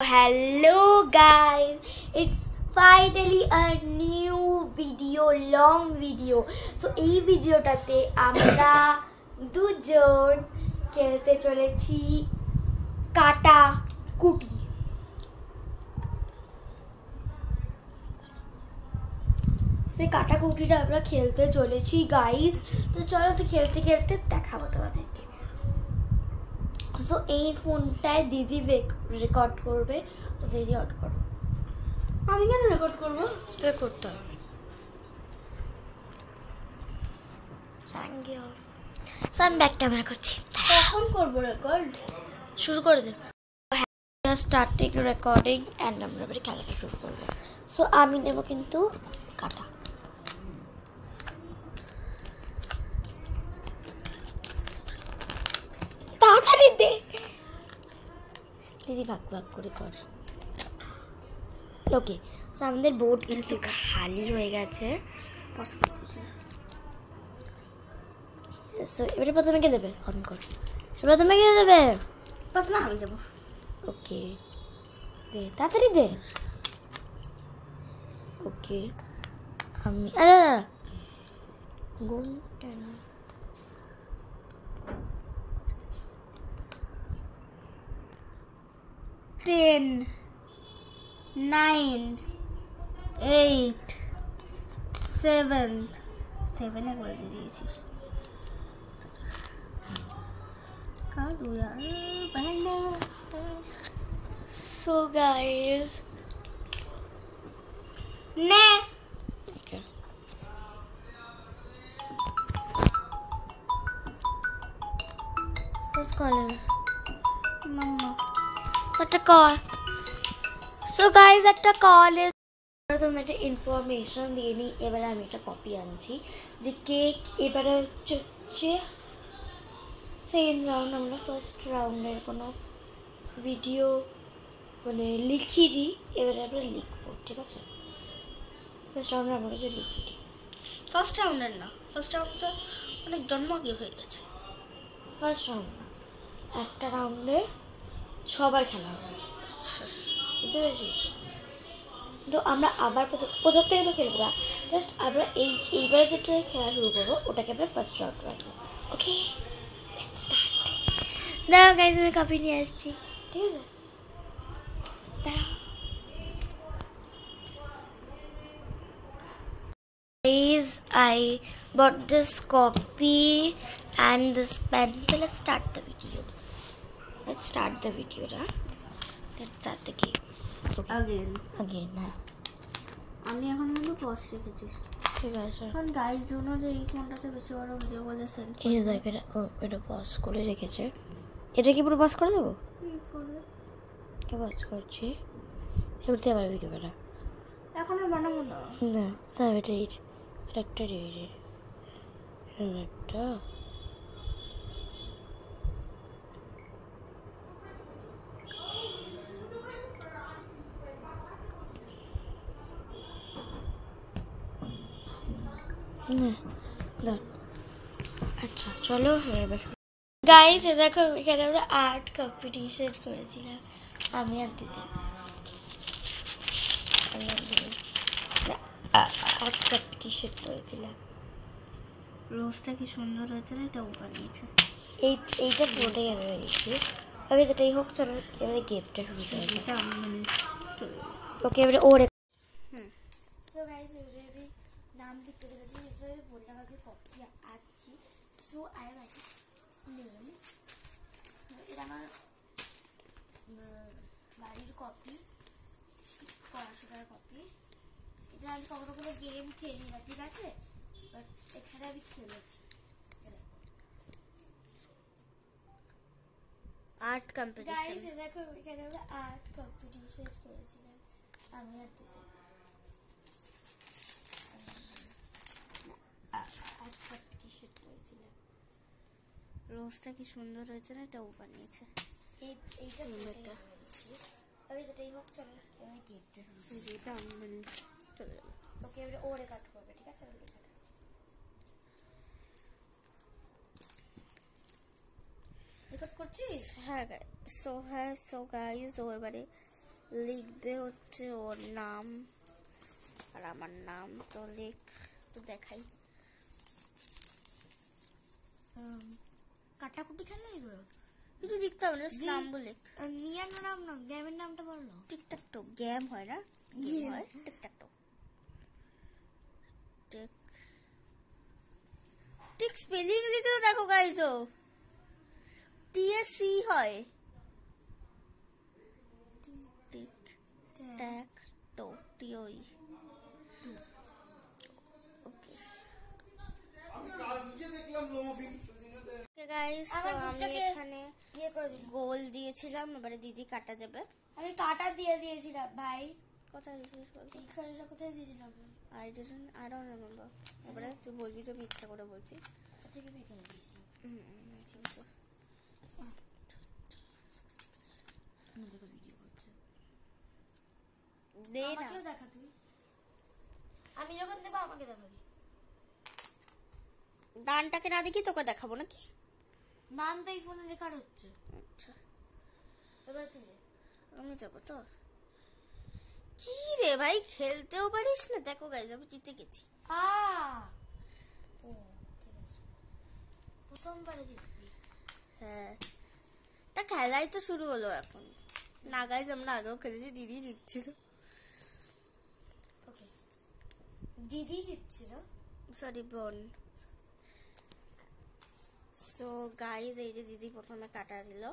Hello guys, it's finally a new video, long video. So এই ভিডিওটাতে আমরা দুজন খেলতে চলেছি কাটা কুটি। সেই কাটা কুটিটা আমরা খেলতে চলেছি গাইস। তো চলো তো খেলতে খেলতে দেখাবো তোমাদেরকে। সো এই ফোনটায় দিদি রেকর্ড করবে, তো দিদি অন করো। আমি কেন রেকর্ড করব? তুই করতে হবে। Thank you. সো আমি ব্যাক ক্যামেরা করছি। কখন করব রেকর্ড? শুরু করে দে। স্টার্টিং রেকর্ডিং অ্যান্ড আমরা এবারে খেলাটা শুরু করবো। সো আমি নেব কিন্তু কাটা। তাড়াতাড়ি দে দিদি, ভাগ ভাগ করে কর। ওকে, আমাদের বোর্ড কিন্তু খালি হয়ে গেছে। এবারে প্রথমে কে দেবে? অন কর। প্রথমে কে দেবে? প্রথমে আমি দেবো। ওকে, দে তাড়াতাড়ি দে। ওকে, আমি গুণ 10 9 8 7 7 করে দিয়েছিস। কাদু यार बहना। So guys, ने okay. Who's calling? मम्मा একটা কল। সো গাইজ একটা কল তোমরা একটা ইনফরমেশন দিয়ে নিই। এবারে আমি একটা কপি আনছি যে কেক এবারে হচ্ছে সেকেন্ড রাউন্ড। আমরা ফার্স্ট রাউন্ডের কোনো ভিডিও মানে লিখিনি, এবারে আমরা লিখবো, ঠিক আছে? ফার্স্ট রাউন্ডে আমরা কিছু লিখিনি। ফার্স্ট রাউন্ডের না, ফার্স্ট রাউন্ড তো অনেক জন্ম আগে হয়ে গেছে। ফার্স্ট রাউন্ড না, একটা রাউন্ডে সবার খেলা হবে। আচ্ছা, বুঝতে পেরেছিস? তো আমরা আবার প্রথম থেকে তো খেলবো না, জাস্ট আমরা এইবারে যেটা খেলা শুরু করবো ওটাকে আমরা ফার্স্ট রাউন্ড রাখবো। ওকে, লেটস স্টার্ট। দাঁড়াও গাইজ, আমি কপি নিয়ে আসছি, ঠিক আছে? দাঁড়াও guys, I bought this copy and this pen. So let's start the video. Let's start the video, right? Let's start the game. again হ্যাঁ, আমি এখন কিন্তু পজ রেখেছি, ঠিক আছে। কারণ গাইজ জন্য যে এই ফোনটাতে বেশি বড় ভিডিও বলে সেন্ড এই দেখ, এটা পজ করে রেখেছে। এটা কি পুরো পজ করে দেবো? কে পজ করছি? এবারে আবার ভিডিও বানা। এখন আর বানাবো না। না, তার এটা একটা রে একটা আচ্ছা চলো গাইস। দেখো এখানে আমরা আর্ট কম্পিটিশন করেছিলাম, আমি আর দিদি। আর্ট কম্পিটিশন করেছিলাম। রোজটা কি সুন্দর হয়েছে না, এটাও বানিয়েছে। এইটা পুরোটাই আমি বানিয়েছি। ওকে, যেটাই হোক, চলো এবারে গেমটা শুরু করা যাক। ওকে, এবারে ওরে সো গাইস, এবারে আমি নাম লিখতে চলেছি। হিসেবে বললাম আমি কপি আঁকছি। So I am writing names. এটা আমার বাড়ির কপি, পড়াশোনার কপি। এটা আমি কখনো কোনো গেম খেলি না, ঠিক আছে? বাট এখানে আমি খেলেছি। Art competition. গাইস দেখো এখানে আমরা আর্ট কম্পিটিশন করেছিলাম, আমি আর দিদি। আর্ট কম্পিটিশন করেছিলাম। রোজটা কি সুন্দর হয়েছে না, এটাও বানিয়েছে। এইটা একটা ওকে, যেটাই হোক, চলো এবারে গেমটা এটা আমি মানে চলে যাবো। ওকে, এবারে ও রেকর্ড করবে, ঠিক আছে? লেখাটা রেকর্ড করছিস? হ্যাঁ সো গাইজ, ও এবারে লিখবে হচ্ছে ওর নাম আর আমার নাম। তো তো দেখাই। কাটাকুটি খেলা এগুলো কিছু লিখতে হবে না, নাম বলে। নিয়ার নাম না, গেমের নামটা বললো। টিকটাক টো গেম হয় না, গেম হয় টিকটাক টো। ঠিক স্পেলিং লিখে তো দেখো গাইস, ও টিএসসি হয়। টিক ট্যাক টো টিওই। ওকে গাইস, তো আমি এখানে গোল দিয়েছিলাম, এবারে দিদি কাটা দেবে। আমি কাটা দিয়ে দিয়েছিলাম ভাই। কোথায় দিয়েছিস বলতো? এইখানেটা কোথায় দিয়েছিলাম? I don't remember. এবারে তুই বলবি যে আমি ইচ্ছা করে বলছি। থেকে আমি এখানে দিয়েছিলাম। দেখো ভিডিও করছে। দে না। আমাকেও দেখা তুই। আমি যখন দেব আমাকে দেখাবি। ডানটাকে না দেখি তোকে দেখাবো নাকি? নাম তো এই ফোনে রেকর্ড হচ্ছে। আচ্ছা এবার তুই আমি যাবো তো। কি রে ভাই, খেলতেও পারিস না? দেখো গাইস, আমি জিতে গেছি। ও ঠিক আছে, প্রথমবারে জিতবি। হ্যাঁ, তা খেলাই তো শুরু হলো এখন না গাইস, আমরা আগেও খেলেছি, দিদি জিতছিল। ওকে, দিদি জিতছিল, সরি বোন। সো গাইস, এই যে দিদি প্রথমে কাটা দিল।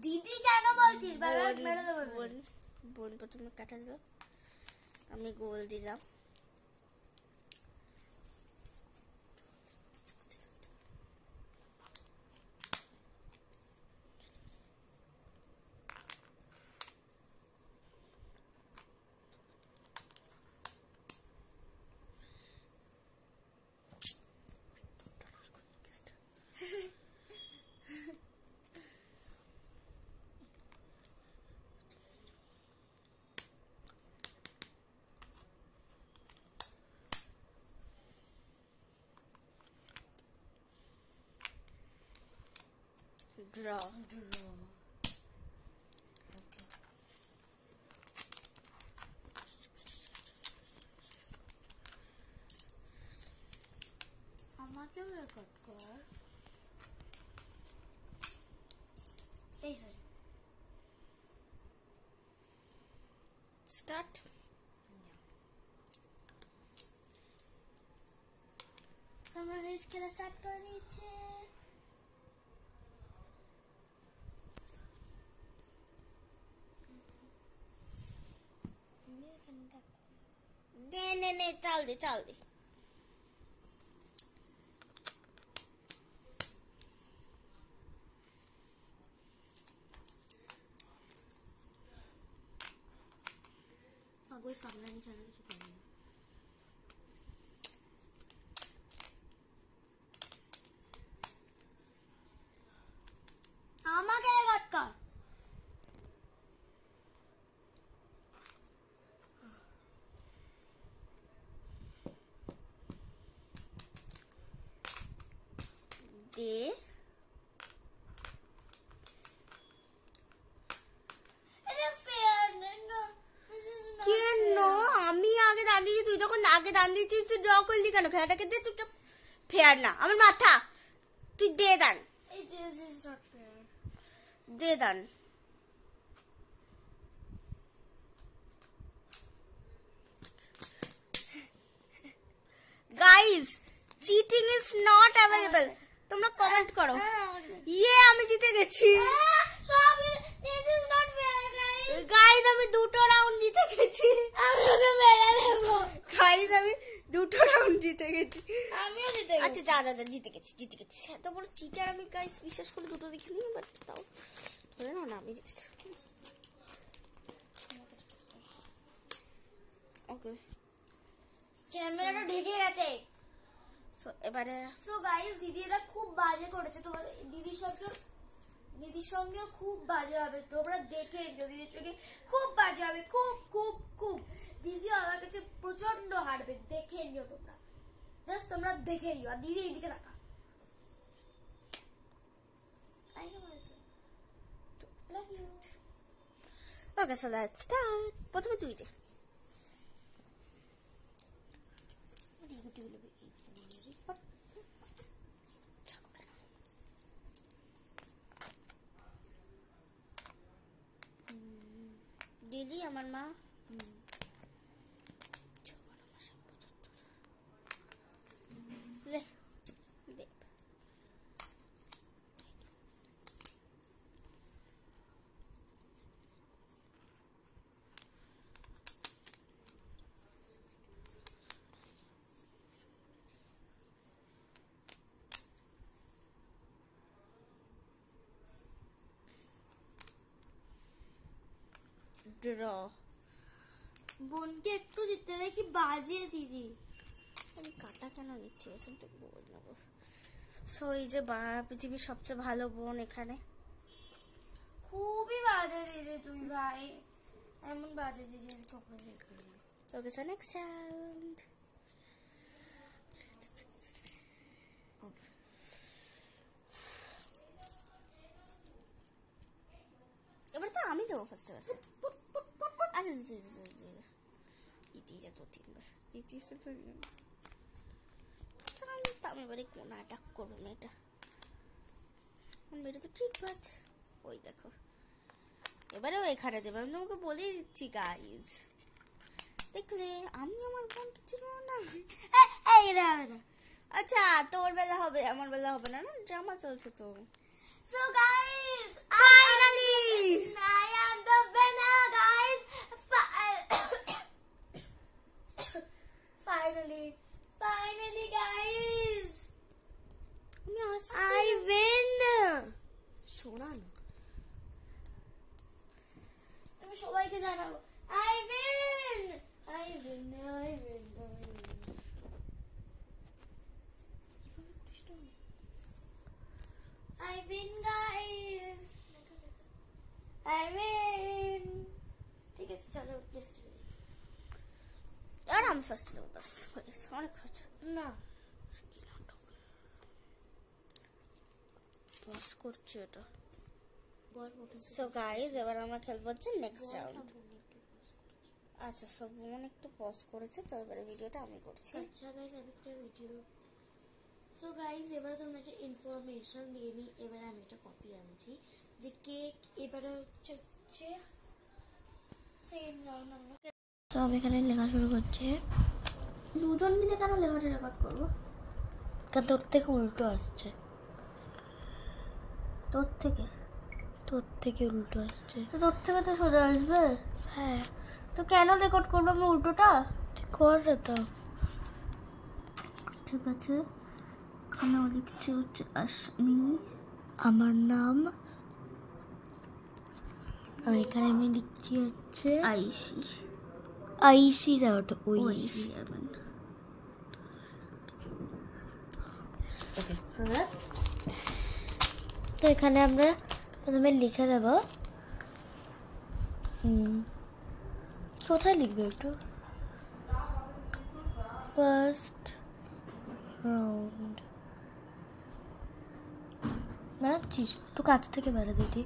দিদি কেন বলছিস? বারবার মেরে দেব। বোন প্রথমে কাটা দিল, আমি গোল দিলাম। Draw. আমাকেও রেকর্ড কর। এই সরি, স্টার্ট। আমরা রেস খেলা স্টার্ট করে দিয়েছে। নে চাল দে। পাগল পাগলামি ছাড়া কিছু করি না। আমাকে রেকর্ড কর। দে কেন? আমি আগে দান দিয়েছি, তুই যখন আগে দান দিয়েছিস তুই ড্র করলি কেন? খেলাটাকে দে চুপচাপ। ফেয়ার না, আমার মাথা। তুই দে দান, দে দান। Guys, cheating is not available. তোমরা কমেন্ট করো। ইয়ে, আমি জিতে গেছি গাইস। আমি দুটো রাউন্ড জিতে গেছি। গাইস, আমি দুটো রাউন্ড জিতে গেছি। আমিও জিতে গেছি। আচ্ছা যা জিতে গেছি। এত বড় চিটার আমি গাইস, বিশ্বাস করে দুটো দেখিনি, বাট তাও ধরে নাও না আমি জিতেছি। ওকে, ক্যামেরাটা ঢেকে গেছে। সো এবারে সো গাইস, দিদি এটা খুব বাজে করেছে। তোমাদের দিদির সঙ্গে খুব বাজে হবে, তোমরা দেখে নিও। দিদির সঙ্গে খুব বাজে হবে, খুব। দিদি আমার কাছে প্রচন্ড হারবে, দেখে নিও তোমরা। জাস্ট তোমরা দেখে নিও। আর দিদি এইদিকে তাকা। Love you. Okay so let's start. প্রথমে তুই দে। দিদি আমার মা ড্র। বোনকে একটু জিততে দেখি বাজিয়ে দিদি। আমি কাটা কেন নিচ্ছি ওসবটা বল না গো। সো এই যে পৃথিবীর সবচেয়ে ভালো বোন এখানে। খুবই বাজে দিদি তুই ভাই, এমন বাজে দিদি আমি কখনো দেখিনি। Okay so next round. এবার তো আমি দেবো ফার্স্টে আছে। আচ্ছা ইতি যা তো তিনবার ইতি সে তো আমি এবারে কোন অ্যাটাক করবো মেয়েটা। মেয়েটা তো ঠিক আছে। ওই দেখো এবারেও এখানে দেবে। আমি তোমাকে বলেই দিচ্ছি গাইজ, দেখলে আমি আমার বোনকে চিনব না। আচ্ছা তোর বেলা হবে, আমার বেলা হবে না, না ড্রামা চলছে তো। So guys, finally I am the winner guys. Finally guys, I win. শোনা না, আমি সবাইকে জানাবো I win. I win guys. I win. ঠিক আছে চলো প্লিজ। আর আমি ফার্স্ট দেবো বাস, অনেক হয়েছে। না পজ করছি এটা। সো গাইজ এবার আমরা খেলবো হচ্ছে নেক্সট রাউন্ড। আচ্ছা সব বোন একটু পজ করেছে তো এবারে ভিডিওটা আমি করছি। আচ্ছা গাইজ আমি একটা ভিডিও। সো গাইজ এবারে তোমরা একটা ইনফরমেশন দিয়ে নিই। এবারে আমি একটা কপি আনছি যে কেক এবারে হচ্ছে সেম রাউন্ড আমরা। তো আমি এখানে লেখা শুরু করছি। দুজন মিলে কেন লেখাটা রেকর্ড করবো? কারণ তোর থেকে উল্টো আসছে। তোর থেকে উল্টো আসছে। তো তোর থেকে তো সোজা আসবে। হ্যাঁ তো কেন রেকর্ড করবো আমি উল্টোটা? তুই কর তো। ঠিক আছে এখানে লিখছি হচ্ছে আসমি, আমার নাম। আর এখানে আমি লিখছি হচ্ছে আইসি রা ওটা ঐশী। Okay so that's. তো এখানে আমরা প্রথমে লিখে দেব। কোথায় লিখবে একটু? ফার্স্ট রাউন্ড বানাচ্ছিস একটু কাছ থেকে বেড়া দিটি।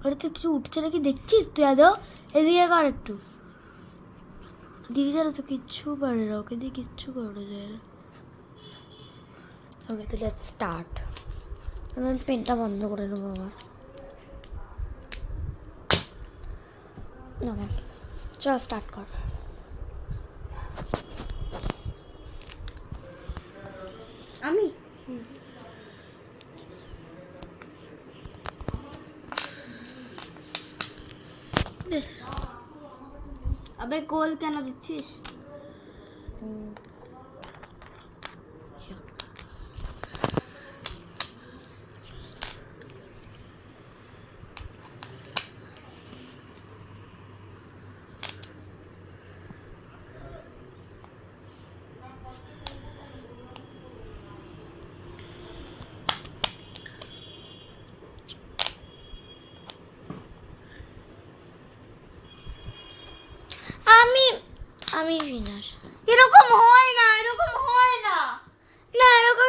আরে তুই কিছু উঠছে নাকি দেখছিস? তুই আদৌ এদিকে কর একটু। দিদি জানো তো কিচ্ছু পারে না, ওকে দিয়ে কিচ্ছু করানো যায় না। ওকে তো লেটস স্টার্ট। আমি পেনটা বন্ধ করে নেবো আমার। ওকে চল স্টার্ট কর। আমি আবে গোল কেন দিচ্ছিস? আমি উইনার। এরকম হয় না, এরকম হয় না, না এরকম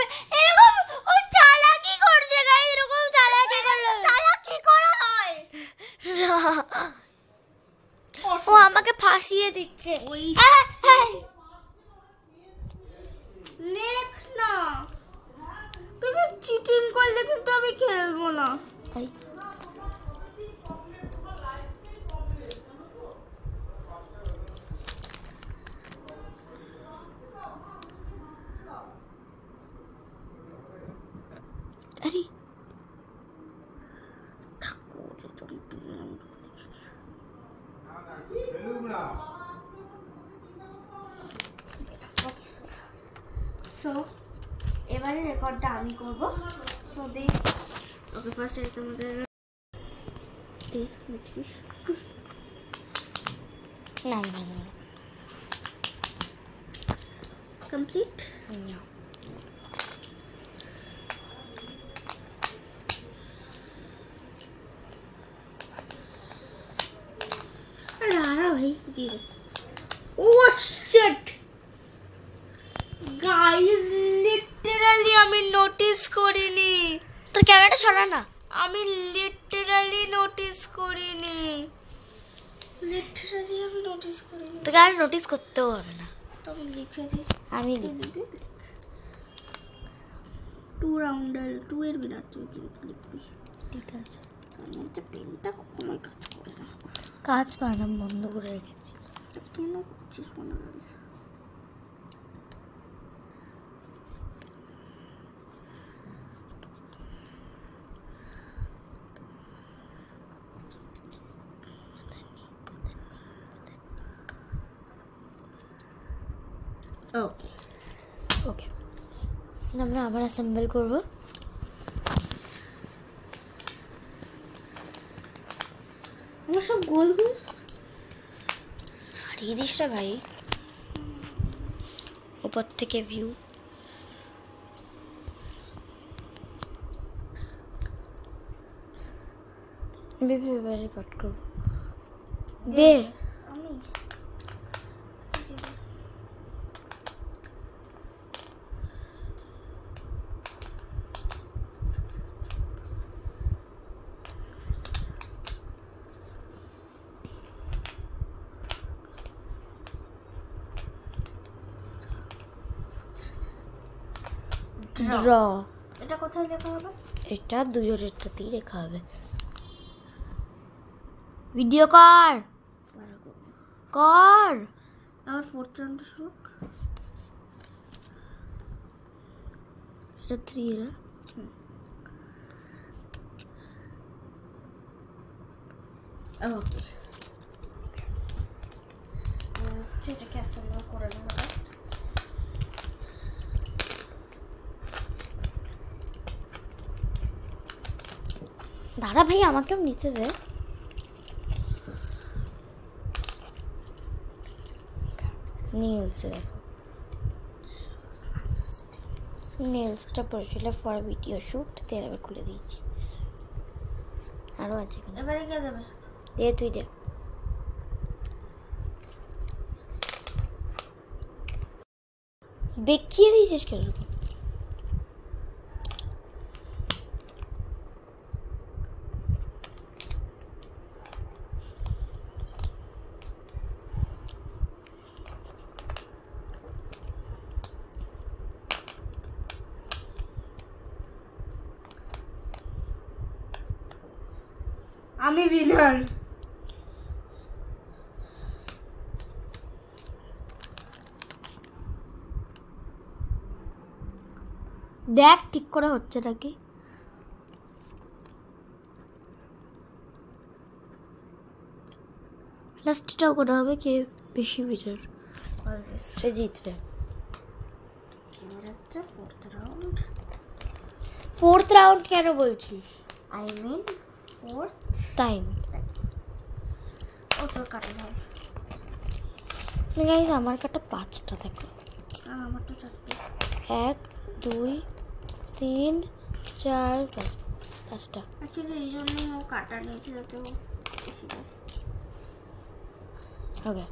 বসিয়ে দিচ্ছে ওই লেখ না, তুমি চিটিং করলে কিন্তু আমি খেলবো না। আরে সো এবারে রেকর্ডটা আমি করব। সো দে ওকে ফার্স্ট এটা তোমাদের দে বুঝিস না না না কমপ্লিট। না দাঁড়া ভাই দিয়ে দে। ও শিট গাইস, লিটারালি আমি নোটিস করিনি। তোর ক্যামেরাটা সরা না। আমি লিটারালি নোটিস করিনি, লিটারালি আমি নোটিস করিনি। তোকে আর নোটিস করতেও হবে না, তো আমি লিখে দিই। আমি লিখবি 2 রাউন্ডার 2 এর বিরাট তুই কিন্তু লিখবি। ঠিক আছে, আমি একটা পেনটা কখনোই কাজ করে না, কাজ করানো বন্ধ করে রেখেছি। কেন করছিস মনে করিস? ওকে ওকে, আমরা আবার অ্যাসেম্বল করব। আমার সব গোল গোল হারিয়ে দিস না ভাই, উপর থেকে ভিউ। বেবি এবার রেকর্ড করব। দে আমি ড্র। এটা কোথায় লেখা হবে? এটা দুজোরেরটাতেই লেখা হবে। ভিডিও কর কর, আবার 4th রাউন্ড শুরু। এটা 3 এর। ওকে এটাকে অ্যাসেম্বল করে নেব। দাঁড়া ভাই, আমাকেও নিচে দে। নেলস দেখো, নেলসটা পড়েছিল ফর ভিডিও শ্যুট, তেরাবে খুলে দিয়েছি। আরও আছে এখানে। এবারে কে দেবে? দে তুই দে। দেখিয়ে দিয়েছিস কেন? আমি উইনার। দেখ ঠিক করে হচ্ছে নাকি। লাস্টটাও করা হবে, কে বেশি উইনার সে জিতবে। এবার হচ্ছে 4th রাউন্ড। 4th রাউন্ড কেন বলছিস? I mean 4th time. ও তোর কাটা যাবে। গাইস আমার কাটা 5টা দেখো। আমার তো 4টে। 1 2 3 4 5টা। অ্যাকচুয়ালি এই জন্যই ও কাটা নিয়েছে, যাতে ও বেশি দেয়। ওকে,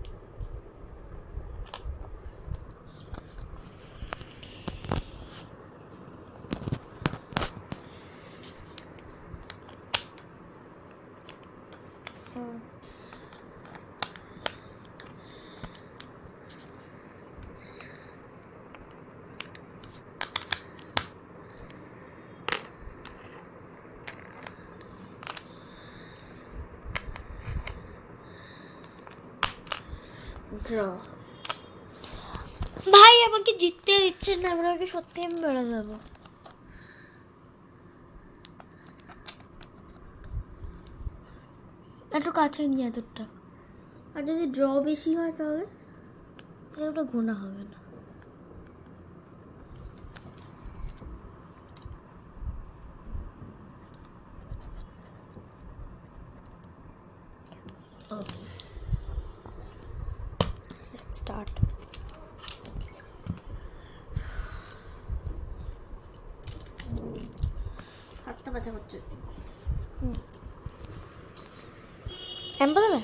ড্র। ভাই আমাকে জিততে দিচ্ছেন না, আপনাকে সত্যি আমি বেড়ে যাবো। একটু কাছে নিয়ে এতটা, আর যদি ড্র বেশি হয় তাহলে ওটা গোনা হবে না। Let's start. হাতটা ব্যথা করছে। আমি বলবে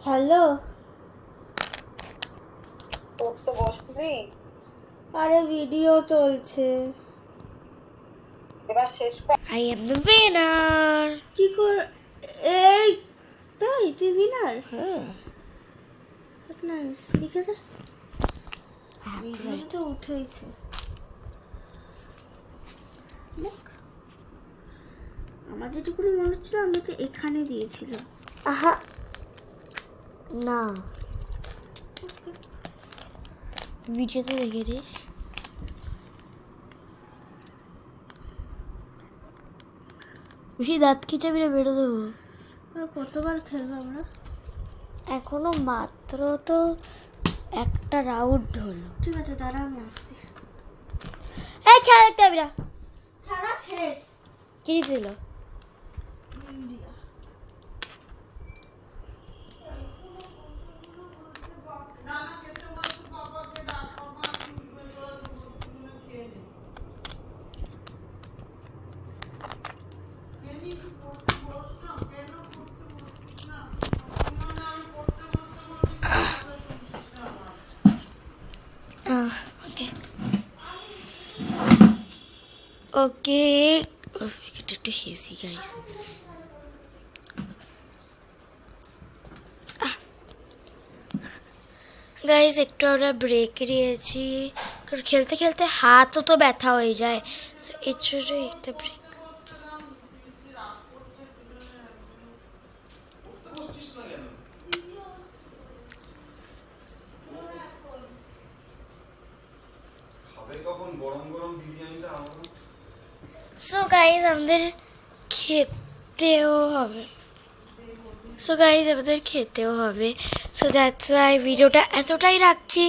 হ্যালো, পড়তে বসবি? আরে ভিডিও চলছে। এবার শেষ কর। I am the winner. কি কর? এই তাই তুই উইনার? নাইস, লিখে দে। ভিডিও তো উঠেইছে। দেখ, আমার যেটুকু মনে হচ্ছিল আমি তো এখানে দিয়েছিলাম। আহা না, ভিডিওতে দেখে দিস। বেশি দাঁত খিচাবি না, বেরো দেবো। আর কতবার খেলবো আমরা? এখনো মাত্র তো একটা রাউন্ড হলো। ঠিক আছে, দাঁড়া আমি আসছি। এই খেলা দেখতে হবে না। খেলা শেষ। কি দিল? ওকে, এটা একটু হেসি গাইস। গাইস একটু আমরা ব্রেক নিয়েছি, কারণ খেলতে খেলতে হাতও তো ব্যথা হয়ে যায়, সো এর জন্য একটা ব্রেক। সো গাইস আমাদের খেতেও হবে, সো দ্যাটস ওয়াই ভিডিওটা এতটাই রাখছি।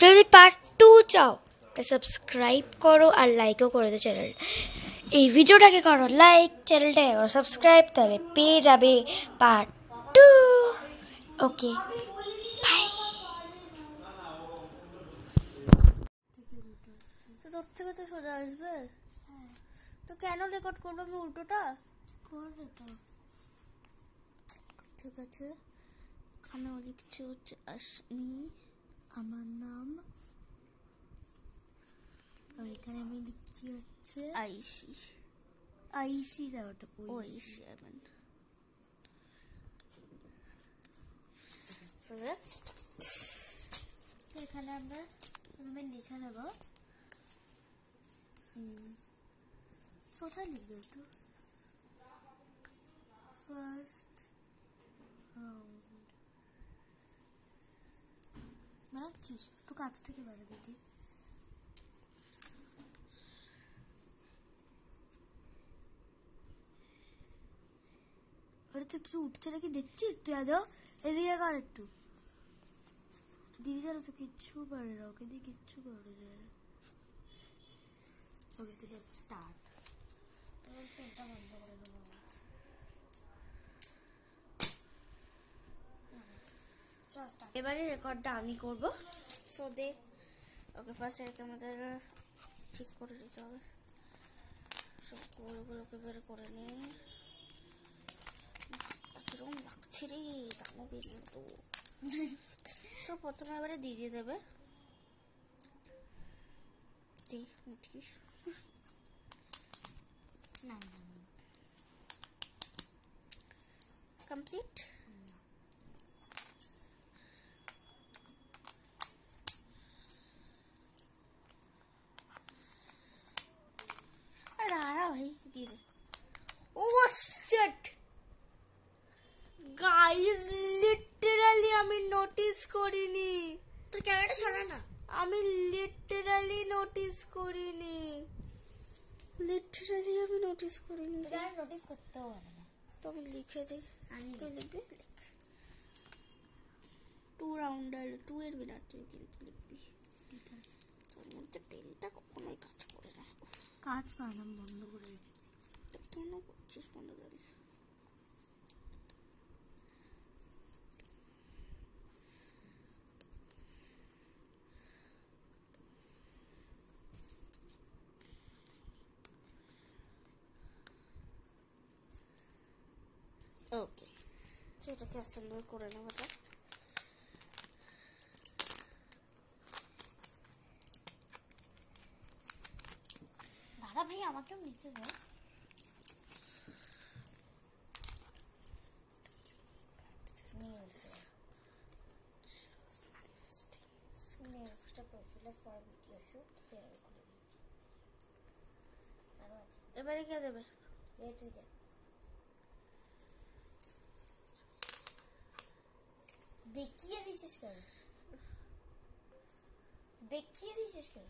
যদি পার্ট 2 চাও তো সাবস্ক্রাইব করো আর লাইকও করে দে চ্যানেল। এই ভিডিওটাকে করো লাইক, চ্যানেলটাকে করো সাবস্ক্রাইব, তাহলে পেয়ে যাবে পার্ট 2। Okay bye. তোর থেকে তো সোজা আসবে। তো কেন রেকর্ড করবো আমি উল্টোটা? করবে তো। ঠিক আছে, এখানেও লিখছে হচ্ছে আসমি, আমার নাম, আর এখানে আমি লিখছি হচ্ছে আইসি। আইসি না, ওটা ওই 7। So let's start. তো এখানে আমরা প্রথমে লিখে দেবো, কোথায় লিখবো একটু, ফার্স্ট রাউন্ড বানাচ্ছিস একটু কাছ থেকে বাড়া দিদি। আরে তুই কিছু উঠছে নাকি দেখছিস? তুই আদৌ এদিকে কর একটু, দিদি জানো তো কিচ্ছু পারে না, ওকে দিয়ে কিচ্ছু করে যায় না। ওকে তুই স্টার্ট। এটা বন্ধ করে দেবো। এবারে রেকর্ডটা আমি করব। সো দে ওকে ফার্স্ট এটাকে আমাদের ঠিক করে দিতে হবে, সব গোলগুলোকে বের করে নিয়ে। কিরকম লাগছে রে দানবের মতো। সব প্রথমে এবারে দিয়ে দেবে উঠিস না কমপ্লিট। আরে দাঁড়া ভাই, দিয়ে দে। ও শিট গাইস, লিটারালি আমি নোটিস করিনি। তোর ক্যামেরাটা সরা না। আমি লিটারালি নোটিস করিনি, লিটারালি আমি নোটিস করিনি। তোর নোটিস করতেও হবে না, তো আমি লিখে দিই। আমি তুই লিখবি, লিখ 2 রাউন্ডার 2 এর বিনার তুই কিন্তু লিখবি। ঠিক আছে, তোর মধ্যে পেনটা কখনোই কাজ করে না। কাজ করে না, বন্ধ করে রেখেছি। তো কেন করছিস বন্ধ করিস? ওকে, সেটাকে অ্যাসেম্বল করে নেওয়া যাক। দাঁড়া ভাই, আমাকেও নিতে দাও। এবারে কে দেবে? তুই দে। বেঁকিয়ে দিয়েছিস কেন? বেঁকিয়ে দিয়েছিস কেন?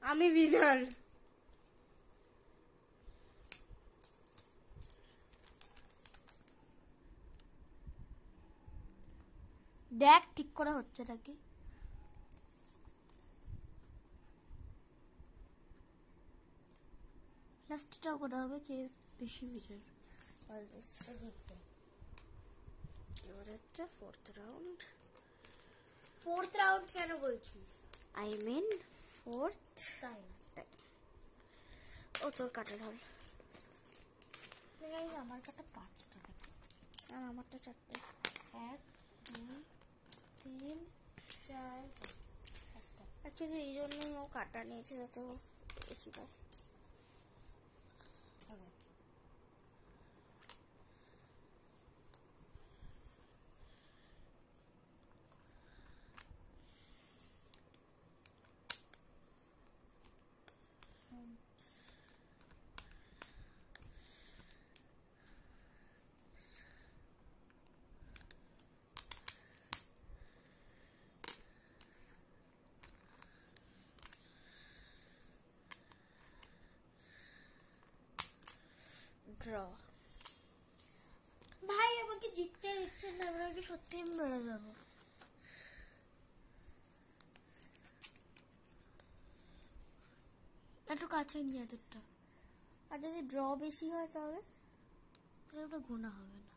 আমি উইনার। দেখ ঠিক করে হচ্ছে নাকি। লাস্টটাও করা হবে, কে বেশি উইনার জিতবে। এবার হচ্ছে 4th রাউন্ড। 4th রাউন্ড কেন বলছিস? I mean 4th time. ও তোর কাটা ধর। আমার কাটা 5টা, আর আমার তো 4টে। 1 2 3 4 5টা। অ্যাকচুয়ালি এই জন্যই ও কাটা নিয়েছে, যাতে ও বেশি পায়। ড্র। ভাই আমাকে জিততে দিচ্ছেন না, আমাকে সত্যি মেরে যাবো। একটু কাছে নিয়ে তোরটা। আর যদি ড্র বেশি হয় তাহলে ওটা গোনা হবে না।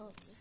ওকে।